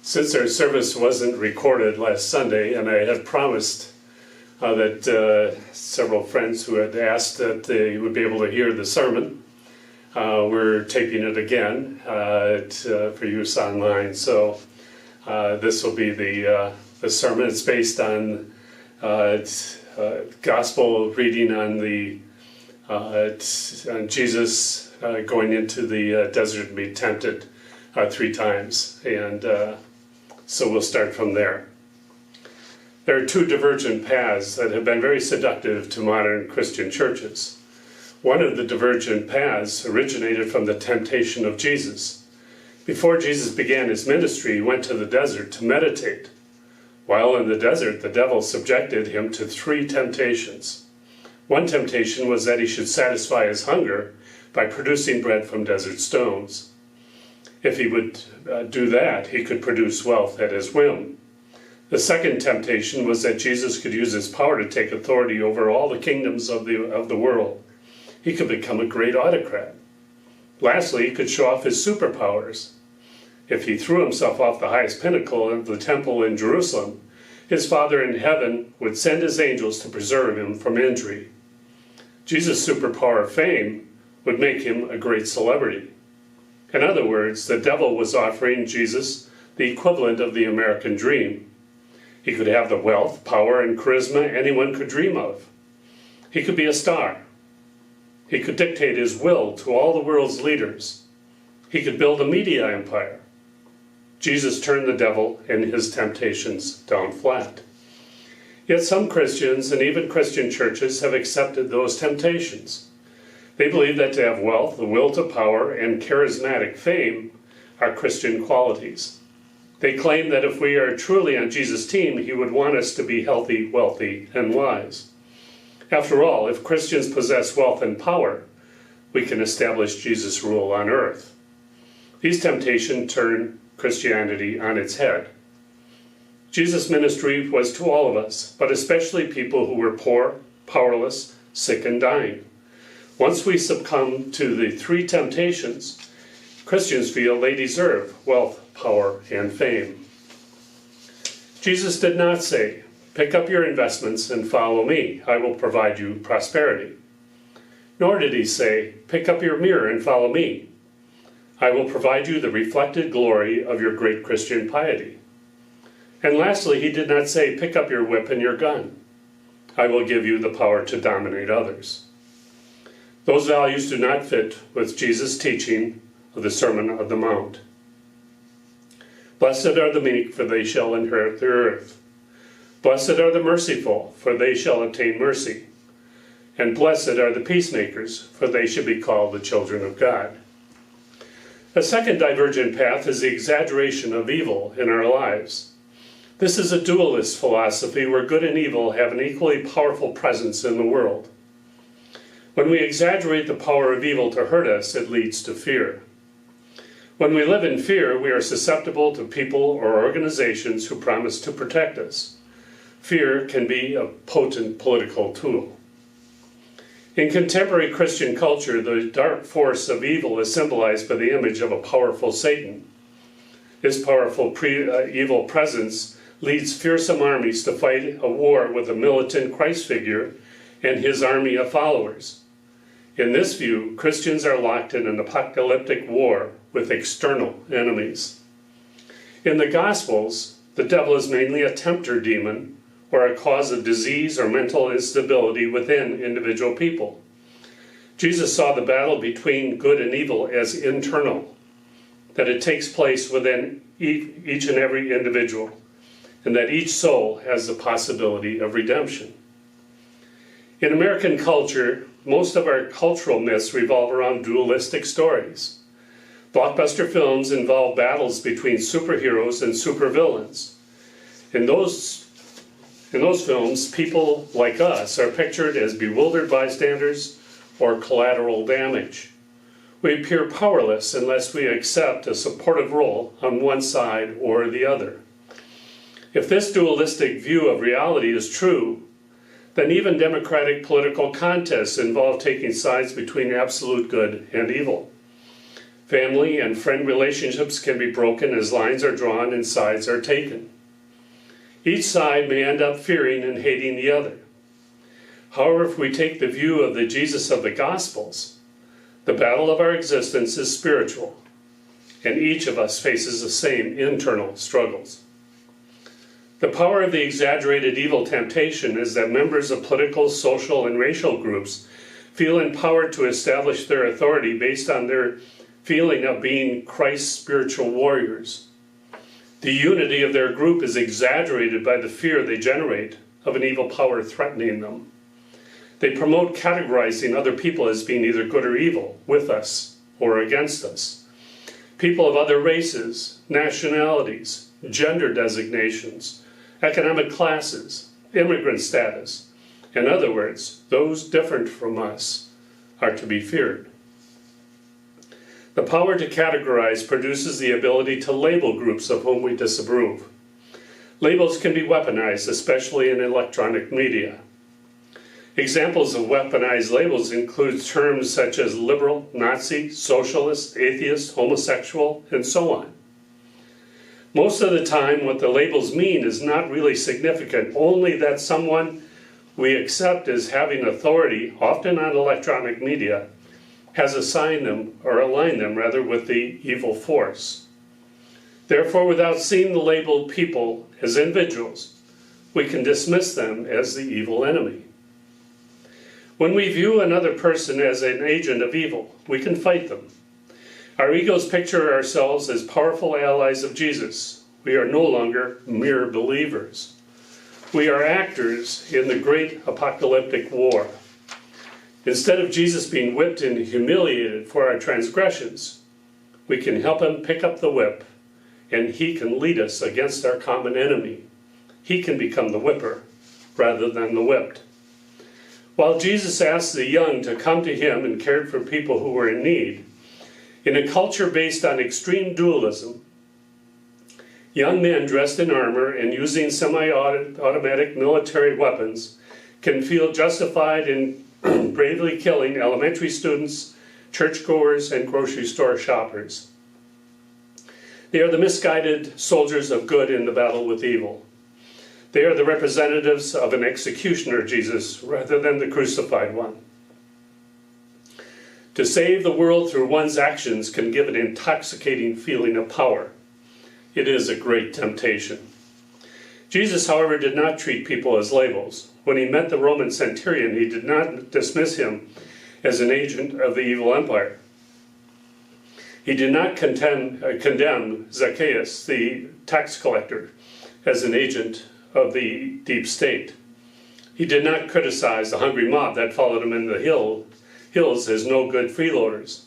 Since our service wasn't recorded last Sunday, and I had promised that several friends who had asked that they would be able to hear the sermon, we're taping it again for use online. So this will be the sermon. It's based on gospel reading on on Jesus going into the desert and be tempted 3 times, and so we'll start from there. There are 2 divergent paths that have been very seductive to modern Christian churches. One of the divergent paths originated from the temptation of Jesus. Before Jesus began his ministry, he went to the desert to meditate. While in the desert, the devil subjected him to 3 temptations. One temptation was that he should satisfy his hunger by producing bread from desert stones. If he would do that, he could produce wealth at his whim. The second temptation was that Jesus could use his power to take authority over all the kingdoms of the world. He could become a great autocrat. Lastly, he could show off his superpowers. If he threw himself off the highest pinnacle of the temple in Jerusalem, his Father in heaven would send his angels to preserve him from injury. Jesus' superpower of fame would make him a great celebrity. In other words, the devil was offering Jesus the equivalent of the American dream. He could have the wealth, power, and charisma anyone could dream of. He could be a star. He could dictate his will to all the world's leaders. He could build a media empire. Jesus turned the devil and his temptations down flat. Yet some Christians and even Christian churches have accepted those temptations. They believe that to have wealth, the will to power, and charismatic fame are Christian qualities. They claim that if we are truly on Jesus' team, he would want us to be healthy, wealthy, and wise. After all, if Christians possess wealth and power, we can establish Jesus' rule on earth. These temptations turn Christianity on its head. Jesus' ministry was to all of us, but especially people who were poor, powerless, sick, and dying. Once we succumb to the 3 temptations, Christians feel they deserve wealth, power, and fame. Jesus did not say, "Pick up your investments and follow me. I will provide you prosperity." Nor did he say, "Pick up your mirror and follow me. I will provide you the reflected glory of your great Christian piety." And lastly, he did not say, "Pick up your whip and your gun. I will give you the power to dominate others." Those values do not fit with Jesus' teaching of the Sermon on the Mount. Blessed are the meek, for they shall inherit the earth. Blessed are the merciful, for they shall obtain mercy. And blessed are the peacemakers, for they shall be called the children of God. A second divergent path is the exaggeration of evil in our lives. This is a dualist philosophy where good and evil have an equally powerful presence in the world. When we exaggerate the power of evil to hurt us, it leads to fear. When we live in fear, we are susceptible to people or organizations who promise to protect us. Fear can be a potent political tool. In contemporary Christian culture, the dark force of evil is symbolized by the image of a powerful Satan. His powerful evil presence leads fearsome armies to fight a war with a militant Christ figure and his army of followers. In this view, Christians are locked in an apocalyptic war with external enemies. In the Gospels, the devil is mainly a tempter demon or a cause of disease or mental instability within individual people. Jesus saw the battle between good and evil as internal, that it takes place within each and every individual, and that each soul has the possibility of redemption. In American culture, most of our cultural myths revolve around dualistic stories. Blockbuster films involve battles between superheroes and supervillains. In those films, people like us are pictured as bewildered bystanders or collateral damage. We appear powerless unless we accept a supportive role on one side or the other. If this dualistic view of reality is true, then even democratic political contests involve taking sides between absolute good and evil. Family and friend relationships can be broken as lines are drawn and sides are taken. Each side may end up fearing and hating the other. However, if we take the view of the Jesus of the Gospels, the battle of our existence is spiritual, and each of us faces the same internal struggles. The power of the exaggerated evil temptation is that members of political, social, and racial groups feel empowered to establish their authority based on their feeling of being Christ's spiritual warriors. The unity of their group is exaggerated by the fear they generate of an evil power threatening them. They promote categorizing other people as being either good or evil, with us or against us. People of other races, nationalities, gender designations, economic classes, immigrant status. In other words, those different from us are to be feared. The power to categorize produces the ability to label groups of whom we disapprove. Labels can be weaponized, especially in electronic media. Examples of weaponized labels include terms such as liberal, Nazi, socialist, atheist, homosexual, and so on. Most of the time, what the labels mean is not really significant, only that someone we accept as having authority, often on electronic media, has assigned them, or aligned them rather, with the evil force. Therefore, without seeing the labeled people as individuals, we can dismiss them as the evil enemy. When we view another person as an agent of evil, we can fight them. Our egos picture ourselves as powerful allies of Jesus. We are no longer mere believers. We are actors in the great apocalyptic war. Instead of Jesus being whipped and humiliated for our transgressions, we can help him pick up the whip, and he can lead us against our common enemy. He can become the whipper rather than the whipped. While Jesus asked the young to come to him and cared for people who were in need, in a culture based on extreme dualism, young men dressed in armor and using semi-automatic military weapons can feel justified in bravely killing elementary students, churchgoers, and grocery store shoppers. They are the misguided soldiers of good in the battle with evil. They are the representatives of an executioner, Jesus, rather than the crucified one. To save the world through one's actions can give an intoxicating feeling of power. It is a great temptation. Jesus, however, did not treat people as labels. When he met the Roman centurion, he did not dismiss him as an agent of the evil empire. He did not condemn Zacchaeus, the tax collector, as an agent of the deep state. He did not criticize the hungry mob that followed him in the hills as no good freeloaders.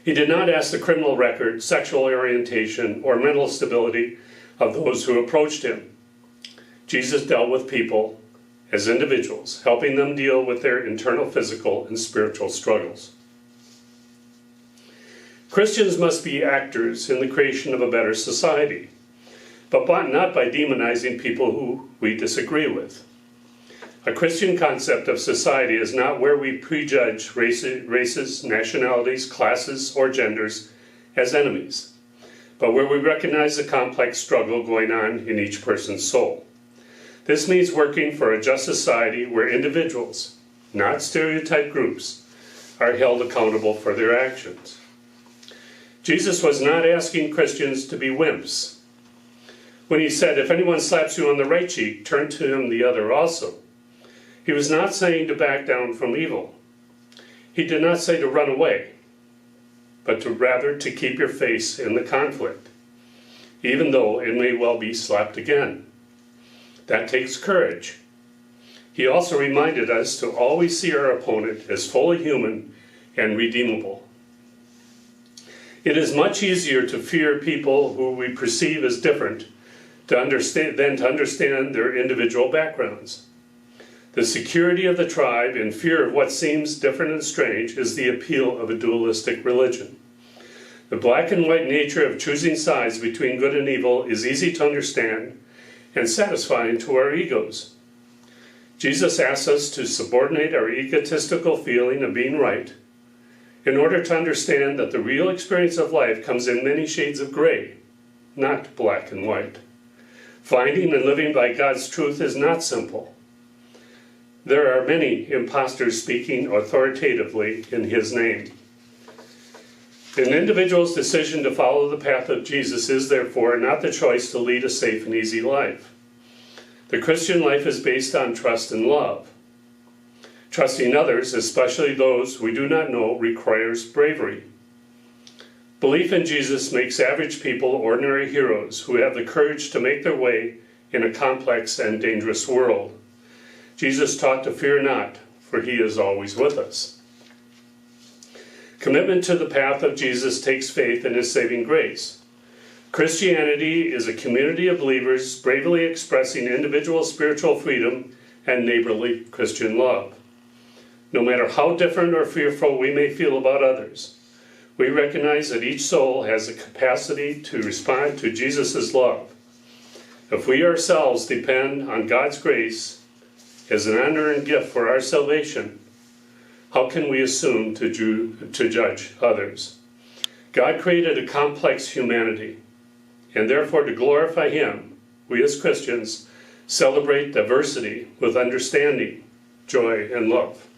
He did not ask the criminal record, sexual orientation, or mental stability of those who approached him. Jesus dealt with people as individuals, helping them deal with their internal physical and spiritual struggles. Christians must be actors in the creation of a better society, but not by demonizing people who we disagree with. A Christian concept of society is not where we prejudge races, nationalities, classes, or genders as enemies, but where we recognize the complex struggle going on in each person's soul. This means working for a just society where individuals, not stereotyped groups, are held accountable for their actions. Jesus was not asking Christians to be wimps. When he said, "If anyone slaps you on the right cheek, turn to him the other also," he was not saying to back down from evil. He did not say to run away, but rather to keep your face in the conflict, even though it may well be slapped again. That takes courage. He also reminded us to always see our opponent as fully human and redeemable. It is much easier to fear people who we perceive as different than to understand their individual backgrounds. The security of the tribe and fear of what seems different and strange is the appeal of a dualistic religion. The black and white nature of choosing sides between good and evil is easy to understand and satisfying to our egos. Jesus asks us to subordinate our egotistical feeling of being right in order to understand that the real experience of life comes in many shades of gray, not black and white. Finding and living by God's truth is not simple. There are many impostors speaking authoritatively in His name. An individual's decision to follow the path of Jesus is therefore not the choice to lead a safe and easy life. The Christian life is based on trust and love. Trusting others, especially those we do not know, requires bravery. Belief in Jesus makes average people ordinary heroes who have the courage to make their way in a complex and dangerous world. Jesus taught to fear not, for He is always with us. Commitment to the path of Jesus takes faith in His saving grace. Christianity is a community of believers bravely expressing individual spiritual freedom and neighborly Christian love. No matter how different or fearful we may feel about others, we recognize that each soul has the capacity to respond to Jesus' love. If we ourselves depend on God's grace as an honor and gift for our salvation, how can we assume to judge others? God created a complex humanity, and therefore to glorify Him, we as Christians celebrate diversity with understanding, joy, and love.